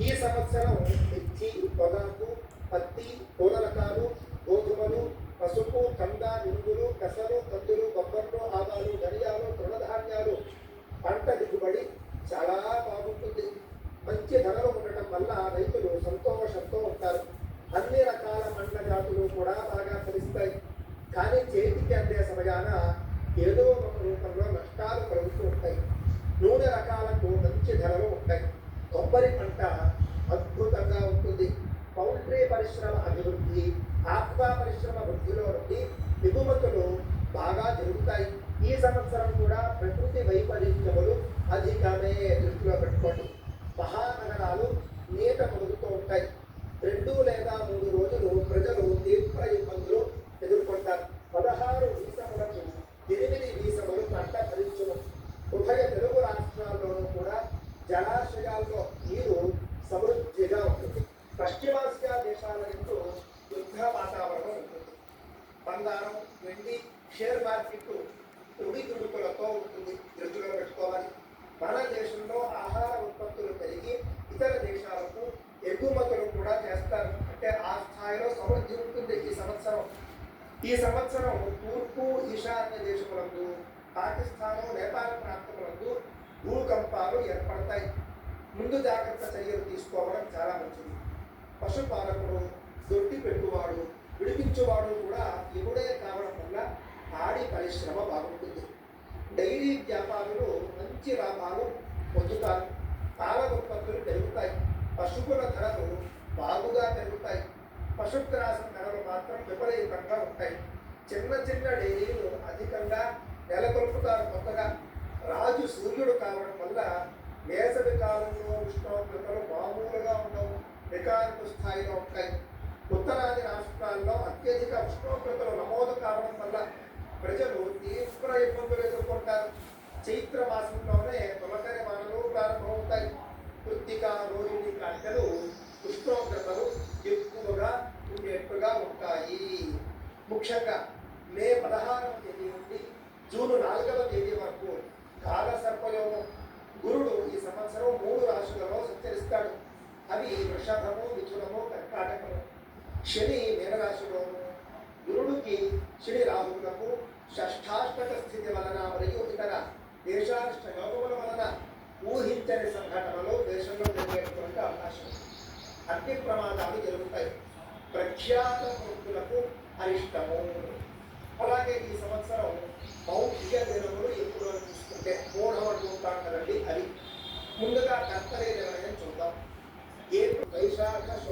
ఈ సంవత్సరం మిర్చి, పొగాకు, పత్తి, పూల రకాలు, గోధుమలు, పసుపు, కంద, మినుగులు, పెసలు, కందులు, బొబ్బర్లు, ఆవాలు, ధనియాలు, తృణధాన్యాలు పంట దిగుబడి చాలా బాగుంటుంది. మంచి ధరలు ఉండటం వల్ల రైతులు సంతోషంతో ఉంటారు. అన్ని రకాల పండ్ల జాతులు కూడా బాగా ఫలిస్తాయి. కానీ చేతికి అందే సమయాన ఏదో ఒక రూపంలో నష్టాలు కలుగుతూ ఉంటాయి. నూనె రకాలకు మంచి ధరలు ఉంటాయి. కొబ్బరి పంట అద్భుతంగా ఉంటుంది. పౌల్ట్రీ పరిశ్రమ అభివృద్ధి, ఆక్వా పరిశ్రమ వృద్ధిలో నుండి దిగుమతులు బాగా జరుగుతాయి. ఈ సంవత్సరం కూడా ప్రకృతి వైపరీత్యములు అధికమే దృష్టిలో పెట్టుకోండి. మహానగరాలు నీట మునుగుతూ ఉంటాయి. 2 లేదా 3 రోజులు ప్రజలు తీవ్ర ఇబ్బందులు ఎదుర్కొంటారు. 16 వీసములకు 8 వీసములు పంట ఫలించును. ఉభయ తెలుగు రాష్ట్రాల్లోనూ కూడా జలాశయాల్లో నీరు సమృద్ధిగా ఉంటుంది. పశ్చిమాసియా దేశాల ఎందు యుద్ధ వాతావరణం ఉంటుంది. బంగారం, వెండి, షేర్ మార్కెట్ ఉడిదుడుకులతో ఉంటుంది. దృష్టిలో పెట్టుకోవాలి. మన దేశంలో ఆహార ఉత్పత్తులు పెరిగి ఇతర దేశాలకు ఎగుమతులు కూడా చేస్తారు. అంటే ఆ స్థాయిలో సమృద్ధి ఉంటుంది ఈ సంవత్సరం తూర్పు ఈశాన్య దేశములందు, పాకిస్తాను, నేపాల్ ప్రాంతములందు భూకంపాలు ఏర్పడతాయి. ముందు జాగ్రత్త చర్యలు తీసుకోవడం చాలా మంచిది. పశుపాలకుడు, దొడ్డి పెట్టువాడు, విడిపించువాడు కూడా ఇవుడే కావడం వల్ల పాడి పరిశ్రమ బాగుంటుంది. డైరీ వ్యాపారులు మంచి లాభాలు పొందుతారు. పాల ఉత్పత్తులు పెరుగుతాయి. పశువుల ధరలు బాగుగా పెరుగుతాయి. పశుగ్రాసం ధరలు మాత్రం విపరీతంగా ఉంటాయి. చిన్న చిన్న డైరీలు అధికంగా నెలకొల్పుతారు. కొత్తగా రాజు సూర్యుడు కావడం వల్ల వేసవి కాలంలో ఉష్ణోగ్రతలు మామూలుగా ఉండవు, రికార్డు స్థాయిలో ఉంటాయి. ఉత్తరాది రాష్ట్రాల్లో అత్యధిక ఉష్ణోగ్రతలు నమోదు కావడం వల్ల ప్రజలు తీవ్ర ఇబ్బందులు ఎదుర్కొంటారు. చైత్ర మాసంలోనే తొలకరి వానలు ప్రారంభమవుతాయి. కృత్తిక, రోహిణి గంటలు ఉష్ణోగ్రతలు ఎక్కువగా ఉండేట్టుగా ఉంటాయి. ముఖ్యంగా మే 16వ తేదీ నుండి జూన్ 4వ తేదీ వరకు కాల సర్పయోగం. గురుడు ఈ సంవత్సరం 3 రాశులలో సంచరిస్తాడు. అవి వృషభము, మిథునము, కర్కాటకము. శని మీనరాశిలోను, గురుడికి శని రాహువులకు షష్ఠాష్టక స్థితి వలన మరియు ఇతర దేశాష్ట యోగముల వలన ఊహించని సంఘటనలు దేశంలో జరిగేటువంటి అవకాశం. అగ్ని ప్రమాదాలు జరుగుతాయి. ప్రఖ్యాత వృత్తులకు అరిష్టము. అలాగే ఈ సంవత్సరం మౌఢ్య దినములు ఎప్పుడో చూసుకుంటే 3వ చూస్తాం కదండి. అది ముందుగా కర్తరి నిర్ణయం చూద్దాం. వైశాఖ